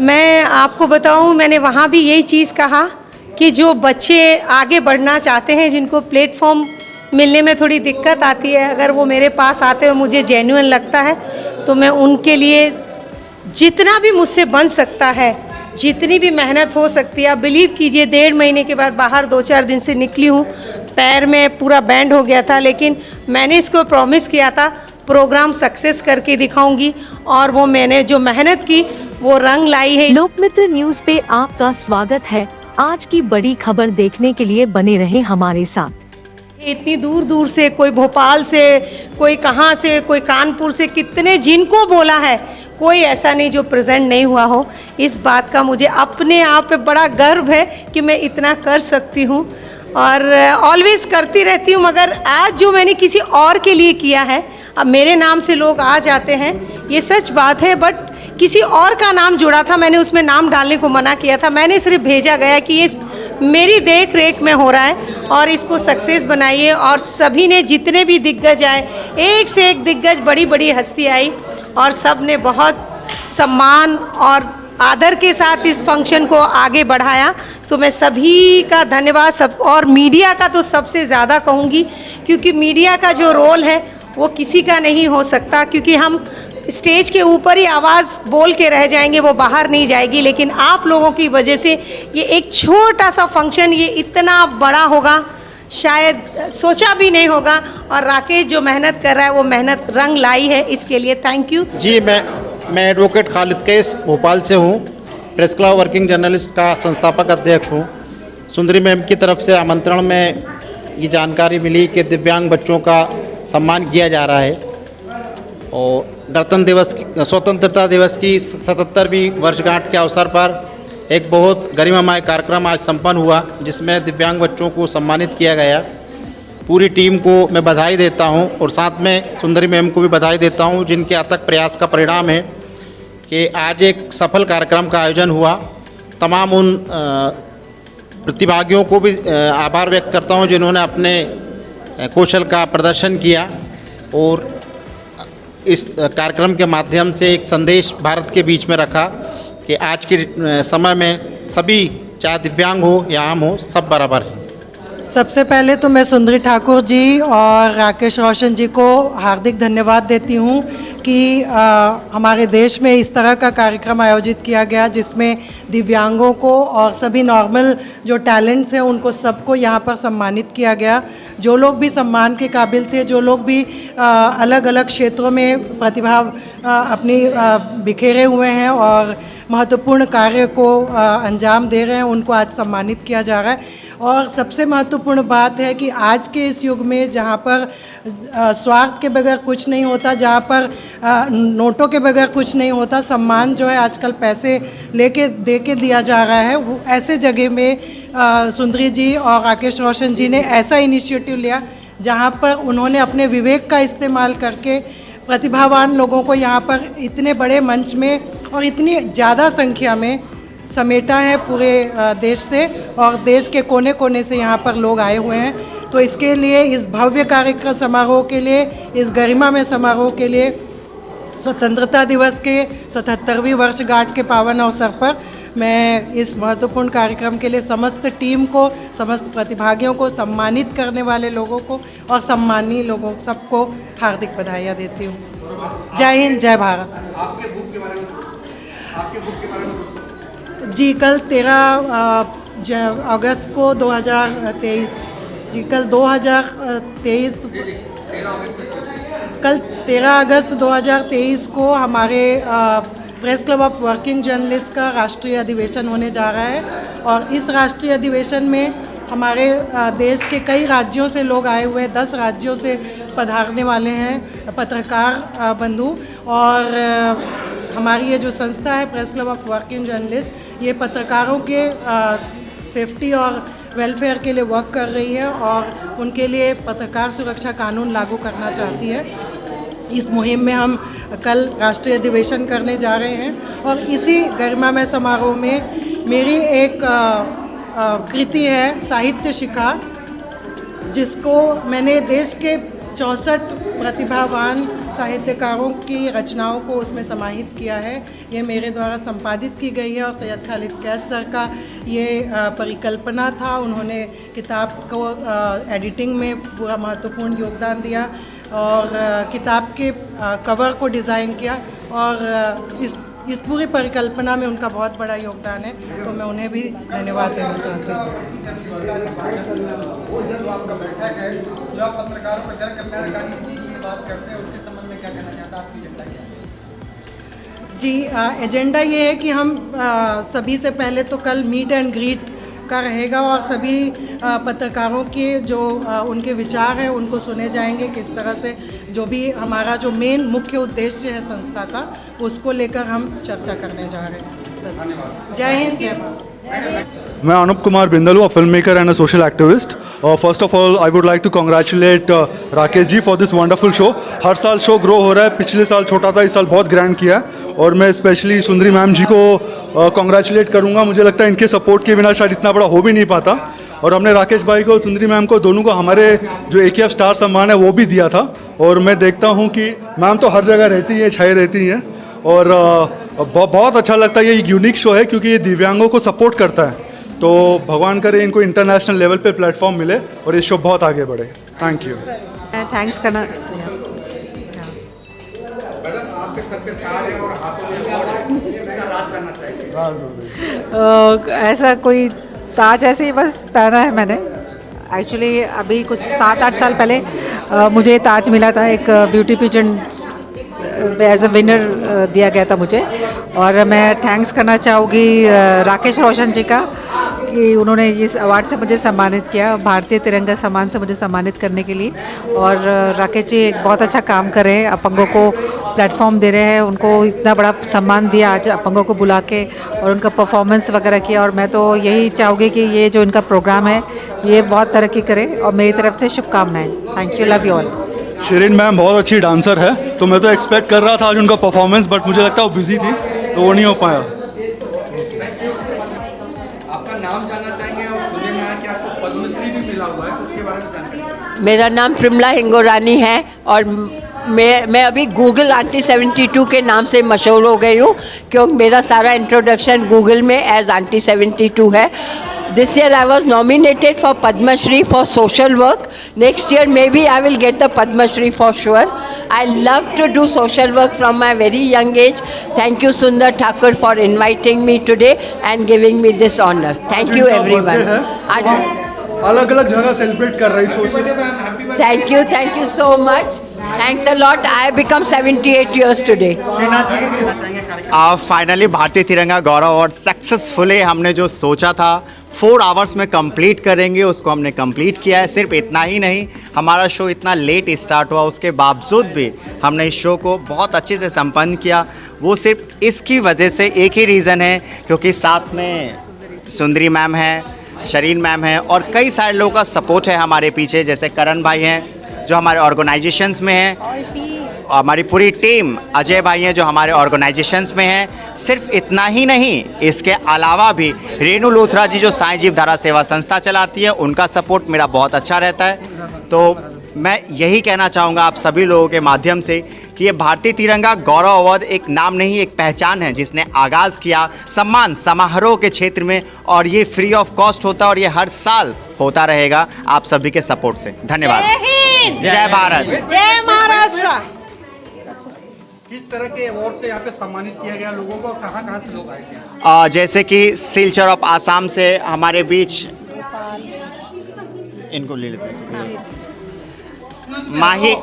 मैं आपको बताऊं, मैंने वहाँ भी यही चीज़ कहा कि जो बच्चे आगे बढ़ना चाहते हैं, जिनको प्लेटफॉर्म मिलने में थोड़ी दिक्कत आती है, अगर वो मेरे पास आते हो मुझे जेन्युइन लगता है तो मैं उनके लिए जितना भी मुझसे बन सकता है, जितनी भी मेहनत हो सकती है। आप बिलीव कीजिए, 1.5 महीने के बाद बाहर 2-4 दिन से निकली हूँ, पैर में पूरा बैंड हो गया था, लेकिन मैंने इसको प्रॉमिस किया था प्रोग्राम सक्सेस करके दिखाऊंगी, और वो मैंने जो मेहनत की वो रंग लाई है। लोकमित्र न्यूज पे आपका स्वागत है। आज की बड़ी खबर देखने के लिए बने रहे हमारे साथ। इतनी दूर दूर से, कोई भोपाल से, कोई कहाँ से, कोई कानपुर से, कितने जिनको बोला है, कोई ऐसा नहीं जो प्रेजेंट नहीं हुआ हो। इस बात का मुझे अपने आप पे बड़ा गर्व है कि मैं इतना कर सकती हूँ, और ऑलवेज करती रहती हूँ। मगर आज जो मैंने किसी और के लिए किया है, अब मेरे नाम से लोग आ जाते हैं, ये सच बात है, बट किसी और का नाम जुड़ा था, मैंने उसमें नाम डालने को मना किया था। मैंने सिर्फ भेजा गया कि ये मेरी देख रेख में हो रहा है और इसको सक्सेस बनाइए। और सभी ने, जितने भी दिग्गज आए, एक से एक दिग्गज, बड़ी बड़ी हस्ती आई, और सब ने बहुत सम्मान और आदर के साथ इस फंक्शन को आगे बढ़ाया। सो मैं सभी का धन्यवाद, सब, और मीडिया का तो सबसे ज़्यादा कहूँगी, क्योंकि मीडिया का जो रोल है वो किसी का नहीं हो सकता, क्योंकि हम स्टेज के ऊपर ही आवाज़ बोल के रह जाएंगे, वो बाहर नहीं जाएगी। लेकिन आप लोगों की वजह से ये एक छोटा सा फंक्शन ये इतना बड़ा होगा, शायद सोचा भी नहीं होगा। और राकेश जो मेहनत कर रहा है वो मेहनत रंग लाई है, इसके लिए थैंक यू जी। मैं एडवोकेट खालिद कैस भोपाल से हूँ, प्रेस क्लब वर्किंग जर्नलिस्ट का संस्थापक अध्यक्ष हूँ। सुंदरी मैम की तरफ से आमंत्रण में ये जानकारी मिली कि दिव्यांग बच्चों का सम्मान किया जा रहा है, और स्वतंत्रता दिवस की 77वीं वर्षगांठ के अवसर पर एक बहुत गरिमामय कार्यक्रम आज संपन्न हुआ, जिसमें दिव्यांग बच्चों को सम्मानित किया गया। पूरी टीम को मैं बधाई देता हूं, और साथ में सुंदरी मैम को भी बधाई देता हूं, जिनके अथक प्रयास का परिणाम है कि आज एक सफल कार्यक्रम का आयोजन हुआ। तमाम उन प्रतिभागियों को भी आभार व्यक्त करता हूं जिन्होंने अपने कौशल का प्रदर्शन किया, और इस कार्यक्रम के माध्यम से एक संदेश भारत के बीच में रखा कि आज के समय में सभी, चाहे दिव्यांग हो या आम हो, सब बराबर है। सबसे पहले तो मैं सुंदरी ठाकुर जी और राकेश रोशन जी को हार्दिक धन्यवाद देती हूँ कि हमारे देश में इस तरह का कार्यक्रम आयोजित किया गया, जिसमें दिव्यांगों को और सभी नॉर्मल जो टैलेंट्स हैं उनको सबको यहाँ पर सम्मानित किया गया। जो लोग भी सम्मान के काबिल थे, जो लोग भी अलग अलग क्षेत्रों में प्रतिभा अपनी बिखेरे हुए हैं और महत्वपूर्ण कार्य को अंजाम दे रहे हैं, उनको आज सम्मानित किया जा रहा है। और सबसे महत्वपूर्ण बात है कि आज के इस युग में, जहाँ पर स्वार्थ के बगैर कुछ नहीं होता, जहाँ पर नोटों के बगैर कुछ नहीं होता, सम्मान जो है आजकल पैसे लेके दे के दिया जा रहा है, वो ऐसे जगह में सुंदरी जी और राकेश रोशन जी ने ऐसा इनिशिएटिव लिया, जहाँ पर उन्होंने अपने विवेक का इस्तेमाल करके प्रतिभावान लोगों को यहाँ पर इतने बड़े मंच में और इतनी ज़्यादा संख्या में समेटा है पूरे देश से, और देश के कोने कोने से यहाँ पर लोग आए हुए हैं। तो इसके लिए, इस भव्य कार्यक्रम समारोह के लिए, इस गरिमामय समारोह के लिए, स्वतंत्रता दिवस के 77वीं वर्षगांठ के पावन अवसर पर मैं इस महत्वपूर्ण कार्यक्रम के लिए समस्त टीम को, समस्त प्रतिभागियों को, सम्मानित करने वाले लोगों को और सम्मानीय लोगों सबको हार्दिक बधाइयाँ देती हूँ। जय हिंद, जय भारत। आपके बुक के बारे में जी, कल 13 अगस्त को 2023 जी, कल 13 अगस्त 2023 को हमारे press club of working journalist का राष्ट्रीय अधिवेशन होने जा रहा है। और इस राष्ट्रीय अधिवेशन में हमारे देश के कई राज्यों से लोग आए हुए हैं, 10 राज्यों से पधारने वाले हैं पत्रकार बंधु। और हमारी ये जो संस्था है press club of working journalist, ये पत्रकारों के सेफ्टी और वेलफेयर के लिए वर्क कर रही है और उनके लिए पत्रकार सुरक्षा कानून लागू करना चाहती है। इस मुहिम में हम कल राष्ट्रीय अधिवेशन करने जा रहे हैं, और इसी गरिमामय समारोह में मेरी एक कृति है साहित्य शिखा, जिसको मैंने देश के 64 प्रतिभावान साहित्यकारों की रचनाओं को उसमें समाहित किया है। ये मेरे द्वारा संपादित की गई है और सैयद खालिद कैस सर का ये परिकल्पना था। उन्होंने किताब को एडिटिंग में पूरा महत्वपूर्ण योगदान दिया और किताब के कवर को डिज़ाइन किया और इस पूरी परिकल्पना में उनका बहुत बड़ा योगदान है, तो मैं उन्हें भी धन्यवाद देना चाहती हूँ। जो आपका बैठक है, जो आप पत्रकारों को जन कल्याणकारी नीति की बात करते हैं, उसके संबंध में क्या कहना चाहता है, आपकी एजेंडा क्या है? जी, एजेंडा ये है कि हम सभी से पहले तो कल मीट एंड ग्रीट का रहेगा और सभी पत्रकारों के जो उनके विचार हैं उनको सुने जाएंगे। किस तरह से जो भी हमारा जो मेन मुख्य उद्देश्य है संस्था का, उसको लेकर हम चर्चा करने जा रहे हैं। जय हिंद, जय भारत। मैं अनुप कुमार बिंदल हूँ, film maker and a social activist. First of all I would like to congratulate Rakesh ji for this wonderful show. हर साल शो ग्रो हो रहा है, पिछले साल छोटा था, इस साल बहुत ग्रैंड किया है और मैं स्पेशली सुंदरी मैम जी को कॉन्ग्रेचुलेट करूँगा। मुझे लगता है इनके सपोर्ट के बिना शायद इतना बड़ा हो भी नहीं पाता। और हमने राकेश भाई को, सुंदरी मैम को, दोनों को हमारे जो AKF स्टार सम्मान है वो भी दिया था। और मैं देखता हूँ कि मैम तो हर जगह रहती हैं, छाई रहती हैं और बहुत अच्छा लगता है। ये एक यूनिक शो है क्योंकि ये दिव्यांगों को सपोर्ट करता है, तो भगवान करे इनको इंटरनेशनल लेवल पे प्लेटफॉर्म मिले और ये शो बहुत आगे बढ़े। Thank you. थैंक्स करना। मैडम, आपके सर पे ताज है और हाथों में इसका राज करना चाहिए। ऐसा कोई ताज ऐसे ही बस पहना है मैंने। एक्चुअली अभी कुछ 7-8 साल पहले मुझे ताज मिला था, एक beauty pageant as a winner दिया गया था मुझे। और मैं थैंक्स करना चाहूँगी राकेश रोशन जी का कि उन्होंने इस अवार्ड से मुझे सम्मानित किया, भारतीय तिरंगा सम्मान से मुझे सम्मानित करने के लिए। और राकेश जी एक बहुत अच्छा काम कर रहे हैं, अपंगों को प्लेटफॉर्म दे रहे हैं, उनको इतना बड़ा सम्मान दिया आज अपंगों को बुला के और उनका परफॉर्मेंस वगैरह किया। और मैं तो यही चाहूँगी कि ये जो इनका प्रोग्राम है ये बहुत तरक्की करे और मेरी तरफ से शुभकामनाएँ। Thank you, love you all. Shirin ma'am बहुत अच्छी डांसर है, तो मैं तो एक्सपेक्ट कर रहा था आज उनका परफॉर्मेंस, बट मुझे लगता है वो बिजी थी तो वो नहीं हो पाया। आपका नाम जानना चाहेंगे और सुनने में आया कि आपको पद्मश्री भी मिला हुआ है, तो उसके बारे में जानकारी। मेरा नाम प्रिमला हिंगोरानी है और मैं अभी गूगल आंटी 72 के नाम से मशहूर हो गई हूँ क्योंकि मेरा सारा इंट्रोडक्शन गूगल में एज आंटी 72 है। This year I was nominated for Padma Shri for social work. Next year maybe I will get the Padma Shri for sure. I love to do social work from my very young age. Thank you Sundar Thakur for inviting me today and giving me this honor. Thank you everyone. अलग अलग जगह celebrate कर रही social. Thank you so much. Thanks a lot. I have become 78 years today. Finally भारतीय तिरंगा गौरव award successfully हमने जो सोचा था 4 आवर्स में कंप्लीट करेंगे, उसको हमने कंप्लीट किया है। सिर्फ इतना ही नहीं, हमारा शो इतना लेट स्टार्ट हुआ, उसके बावजूद भी हमने इस शो को बहुत अच्छे से संपन्न किया। वो सिर्फ इसकी वजह से, एक ही रीज़न है, क्योंकि साथ में सुंदरी मैम है, शरीन मैम है और कई सारे लोगों का सपोर्ट है हमारे पीछे, जैसे करण भाई हैं जो हमारे ऑर्गेनाइजेशंस में हैं, हमारी पूरी टीम, अजय भाई हैं जो हमारे ऑर्गेनाइजेशंस में हैं। सिर्फ इतना ही नहीं, इसके अलावा भी रेणु लोथरा जी जो साईं जीव धारा सेवा संस्था चलाती है, उनका सपोर्ट मेरा बहुत अच्छा रहता है। तो मैं यही कहना चाहूँगा आप सभी लोगों के माध्यम से कि ये भारतीय तिरंगा गौरव अवार्ड एक नाम नहीं, एक पहचान है जिसने आगाज़ किया सम्मान समारोह के क्षेत्र में, और ये फ्री ऑफ कॉस्ट होता है और ये हर साल होता रहेगा आप सभी के सपोर्ट से। धन्यवाद। जय भारत, जय महाराष्ट्र। किस तरह के अवार्ड से यहाँ पे सम्मानित किया गया लोगों को, कहाँ कहाँ से लोग आए थे? जैसे कि सिलचर ऑफ आसाम से हमारे बीच, इनको ले लेते हैं, माही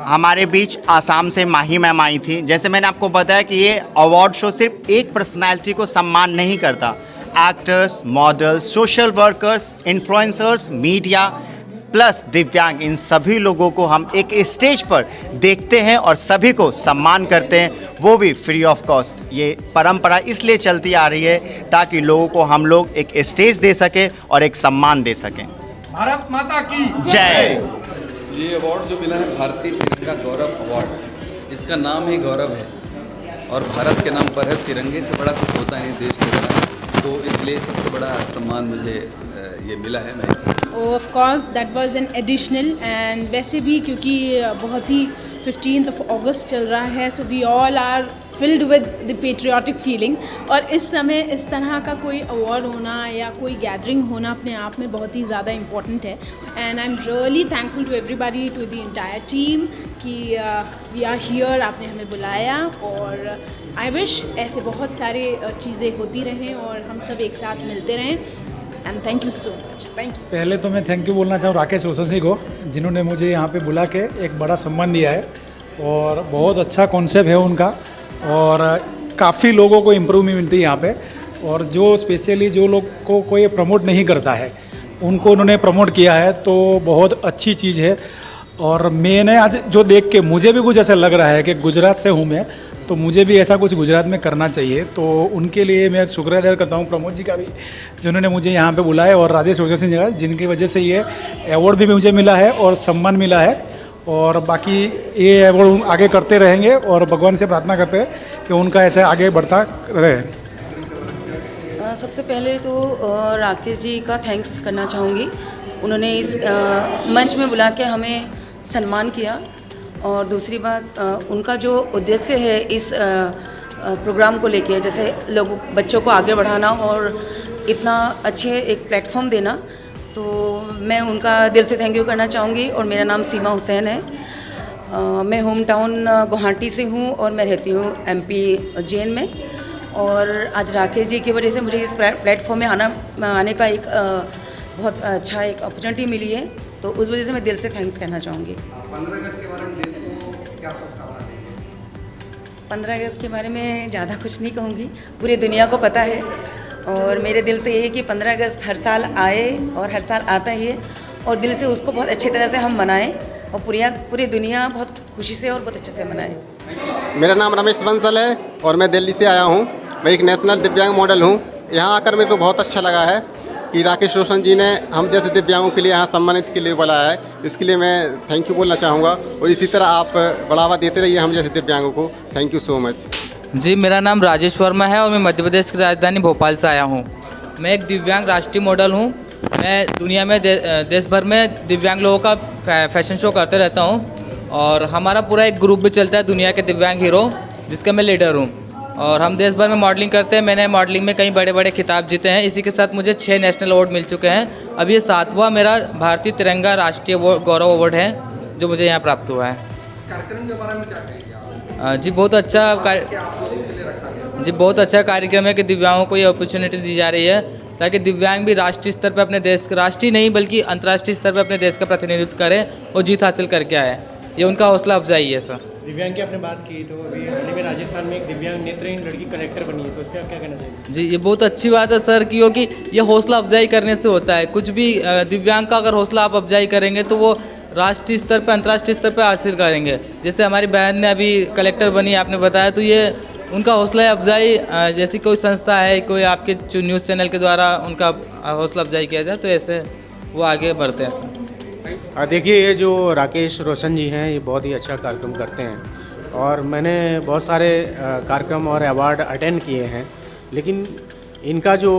हमारे बीच आसाम से माही मैम आई थी। जैसे मैंने आपको बताया कि ये अवार्ड शो सिर्फ एक पर्सनालिटी को सम्मान नहीं करता, actors, models, social workers, influencers, media plus दिव्यांग, इन सभी लोगों को हम एक स्टेज पर देखते हैं और सभी को सम्मान करते हैं, वो भी फ्री ऑफ कॉस्ट। ये परंपरा इसलिए चलती आ रही है ताकि लोगों को हम लोग एक स्टेज दे सकें और एक सम्मान दे सकें। भारत माता की जय। ये अवार्ड जो मिला है भारतीय तिरंगा गौरव अवार्ड, इसका नाम ही गौरव है और भारत के नाम पर है। तिरंगे से बड़ा कुछ होता नहीं देश के बड़ा, तो इसलिए सबसे बड़ा सम्मान मुझे ये मिला है। मैं of course that was an additional and वैसे भी क्योंकि बहुत ही 15th of August चल रहा है, so we all are filled with the patriotic feeling. और इस समय इस तरह का कोई अवार्ड होना या कोई गैदरिंग होना अपने आप में बहुत ही ज़्यादा इम्पॉर्टेंट है। And I am really thankful to everybody, to the entire team कि वी आर हियर, आपने हमें बुलाया। और आई विश ऐसे बहुत सारे चीज़ें होती रहें और हम सब एक साथ मिलते रहें। And thank you so much. Thank you. पहले तो मैं थैंक यू बोलना चाहूँ राकेश रोशन सिंह को, जिन्होंने मुझे यहाँ पे बुला के एक बड़ा सम्मान दिया है। और बहुत अच्छा कॉन्सेप्ट है उनका और काफ़ी लोगों को इम्प्रूवमेंट मिलती है यहाँ पे। और जो स्पेशली जो लोग को कोई प्रमोट नहीं करता है उनको उन्होंने प्रमोट किया है, तो बहुत अच्छी चीज़ है। और मैंने आज जो देख के मुझे भी कुछ ऐसा लग रहा है कि गुजरात से हूँ मैं, तो मुझे भी ऐसा कुछ गुजरात में करना चाहिए। तो उनके लिए मैं शुक्रिया अदा करता हूँ प्रमोद जी का भी, जिन्होंने मुझे यहाँ पे बुलाया, और राजेश रोशन सिंह जी का, जिनकी वजह से ये अवार्ड भी मुझे मिला है और सम्मान मिला है। और बाकी ये अवार्ड आगे करते रहेंगे और भगवान से प्रार्थना करते हैं कि उनका ऐसे आगे बढ़ता रहे। सबसे पहले तो राकेश जी का थैंक्स करना चाहूँगी, उन्होंने इस मंच में बुला के हमें सम्मान किया। और दूसरी बात, उनका जो उद्देश्य है इस प्रोग्राम को लेके, जैसे लोगों बच्चों को आगे बढ़ाना और इतना अच्छे एक प्लेटफॉर्म देना, तो मैं उनका दिल से थैंक यू करना चाहूँगी। और मेरा नाम सीमा हुसैन है, मैं होम टाउन गुवाहाटी से हूँ और मैं रहती हूँ MP जेन में। और आज राकेश जी की वजह से मुझे इस प्लेटफॉर्म में आने का एक बहुत अच्छा एक अपॉर्चुनिटी मिली है, तो उस वजह से मैं दिल से थैंक्स कहना चाहूँगी। 15 अगस्त के बारे में ज़्यादा कुछ नहीं कहूँगी, पूरी दुनिया को पता है। और मेरे दिल से ये है कि 15 अगस्त हर साल आए और हर साल आता ही है, और दिल से उसको बहुत अच्छी तरह से हम मनाएं और पूरी दुनिया बहुत खुशी से और बहुत अच्छे से मनाए। मेरा नाम रमेश बंसल है और मैं दिल्ली से आया हूँ। मैं एक नेशनल दिव्यांग मॉडल हूँ। यहाँ आकर मेरे को बहुत अच्छा लगा है कि राकेश रोशन जी ने हम जैसे दिव्यांगों के लिए यहाँ सम्मानित के लिए बुलाया है। इसके लिए मैं थैंक यू बोलना चाहूँगा, और इसी तरह आप बढ़ावा देते रहिए हम जैसे दिव्यांगों को। Thank you so much. जी, मेरा नाम राजेश वर्मा है और मैं मध्य प्रदेश की राजधानी भोपाल से आया हूँ। मैं एक दिव्यांग राष्ट्रीय मॉडल हूँ। मैं दुनिया में देश भर में दिव्यांग लोगों का फैशन शो करते रहता हूँ, और हमारा पूरा एक ग्रुप भी चलता है दुनिया के दिव्यांग हीरो, जिसका मैं लीडर हूँ। और हम देश भर में मॉडलिंग करते हैं। मैंने मॉडलिंग में कई बड़े बड़े खिताब जीते हैं। इसी के साथ मुझे 6 नेशनल अवार्ड मिल चुके हैं। अब ये 7वां मेरा भारतीय तिरंगा राष्ट्रीय गौरव अवार्ड है जो मुझे यहाँ प्राप्त हुआ है। कार्यक्रम के बारे में क्या कहेंगे? जी, बहुत अच्छा कार्यक्रम है कि दिव्यांगों को ये अपॉर्चुनिटी दी जा रही है, ताकि दिव्यांग भी राष्ट्रीय स्तर पर अपने देश, राष्ट्रीय नहीं बल्कि अंतर्राष्ट्रीय स्तर पर अपने देश का प्रतिनिधित्व करें और जीत हासिल करके आए। ये उनका हौसला अफजाई है सर। दिव्यांग की आपने बात की, तो अभी हाल ही में राजस्थान में एक दिव्यांग नेत्रहीन लड़की कलेक्टर बनी है, तो उस पर आप क्या कहना चाहेंगे? जी, ये बहुत अच्छी बात है सर, क्योंकि ये हौसला अफजाई करने से होता है। कुछ भी दिव्यांग का अगर हौसला आप अफजाई करेंगे तो वो राष्ट्रीय स्तर पर, अंतर्राष्ट्रीय स्तर पर हासिल करेंगे। जैसे हमारी बहन ने अभी कलेक्टर बनी, आपने बताया, तो ये उनका हौसला अफजाई, जैसी कोई संस्था है, कोई आपके न्यूज़ चैनल के द्वारा उनका हौसला अफजाई किया जाए, तो ऐसे वो आगे बढ़ते हैं सर। देखिए, ये जो राकेश रोशन जी हैं, ये बहुत ही अच्छा कार्यक्रम करते हैं, और मैंने बहुत सारे कार्यक्रम और अवार्ड अटेंड किए हैं, लेकिन इनका जो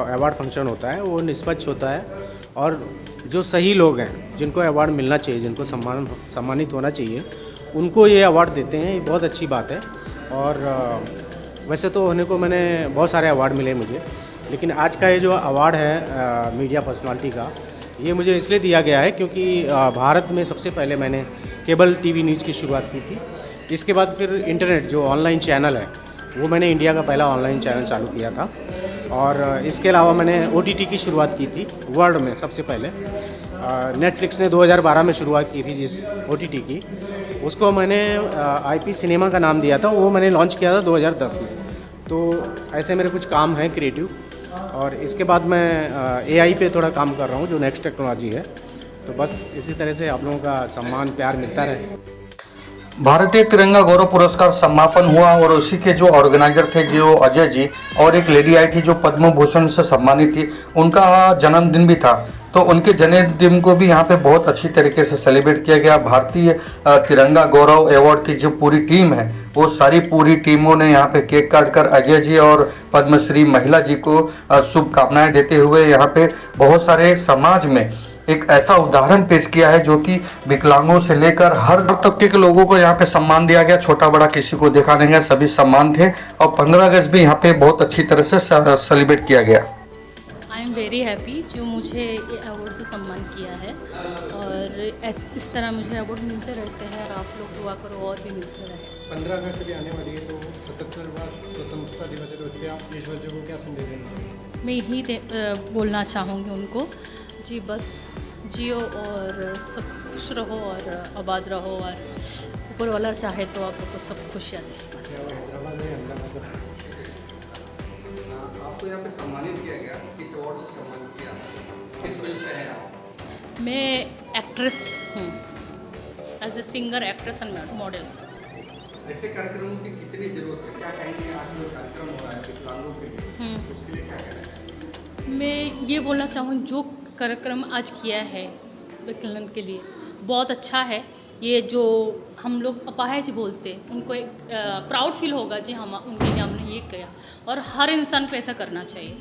अवार्ड फंक्शन होता है वो निष्पक्ष होता है, और जो सही लोग हैं, जिनको अवार्ड मिलना चाहिए, जिनको सम्मानित होना चाहिए, उनको ये अवार्ड देते हैं। ये बहुत अच्छी बात है। और वैसे तो होने को मैंने बहुत सारे अवार्ड मिले मुझे, लेकिन आज का ये जो अवार्ड है मीडिया पर्सनालिटी का, ये मुझे इसलिए दिया गया है क्योंकि भारत में सबसे पहले मैंने केबल टीवी न्यूज़ की शुरुआत की थी। इसके बाद फिर इंटरनेट जो ऑनलाइन चैनल है, वो मैंने इंडिया का पहला ऑनलाइन चैनल चालू किया था। और इसके अलावा मैंने OTT की शुरुआत की थी वर्ल्ड में सबसे पहले। नेटफ्लिक्स ने 2012 में शुरुआत की थी जिस OTT की, उसको मैंने IP सिनेमा का नाम दिया था। वो मैंने लॉन्च किया था 2010 में। तो ऐसे मेरे कुछ काम हैं क्रिएटिव, और इसके बाद मैं AI पे थोड़ा काम कर रहा हूँ, जो नेक्स्ट टेक्नोलॉजी है। तो बस इसी तरह से आप लोगों का सम्मान प्यार मिलता रहे। भारतीय तिरंगा गौरव पुरस्कार समापन हुआ, और उसी के जो ऑर्गेनाइजर थे जो अजय जी, और एक लेडी आई थी जो पद्म भूषण से सम्मानित थी, उनका जन्मदिन भी था। तो उनके जन्मदिन को भी यहाँ पे बहुत अच्छी तरीके से सेलिब्रेट किया गया। भारतीय तिरंगा गौरव अवार्ड की जो पूरी टीम है, वो सारी पूरी टीमों ने यहाँ पे केक काट कर अजय जी और पद्मश्री महिला जी को शुभकामनाएं देते हुए यहाँ पे बहुत सारे समाज में एक ऐसा उदाहरण पेश किया है जो कि विकलांगों से लेकर हर तबके के लोगों को यहाँ पे सम्मान दिया गया। छोटा बड़ा किसी को देखा नहीं गया, सभी सम्मान थे और 15 अगस्त भी यहाँ पे बहुत अच्छी तरह से सेलिब्रेट किया गया। आई एम वेरी हैप्पी जो मुझे ये अवार्ड से सम्मान किया है और इस तरह मुझे अवार्ड मिलते रहते हैं और आप लोग दुआ करो और भी मिलते रहे। 15 अगस्त भी आने वाली है तो 77वां स्वतंत्रता दिवस है तो इस पर आप देशवासियों को क्या संदेश देंगे? मैं यही बोलना चाहूँगी उनको जी बस जियो और सब खुश रहो और आबाद रहो और ऊपर वाला चाहे तो आप लोग को सब खुशियाँ दें बस। आपको यहाँ पे सम्मानित किया गया, किस अवार्ड से सम्मानित किया, किस फील्ड से हैं आप? मैं एक्ट्रेस हूँ, as a singer, actress and model. ऐसे कार्यक्रमों की कितनी जरूरत है? क्या कहेंगे आज जो कार्यक्रम हो रहा है विकलांगों के लिए, उसके लिए क्या कहना है? मैं ये बोलना चाहूँ जो कार्यक्रम आज किया है विकलांग के लिए बहुत अच्छा है। ये जो हम लोग अपाहिज बोलते उनको एक प्राउड फील होगा जी हम उनके लिए हमने ये किया और हर इंसान को ऐसा करना चाहिए।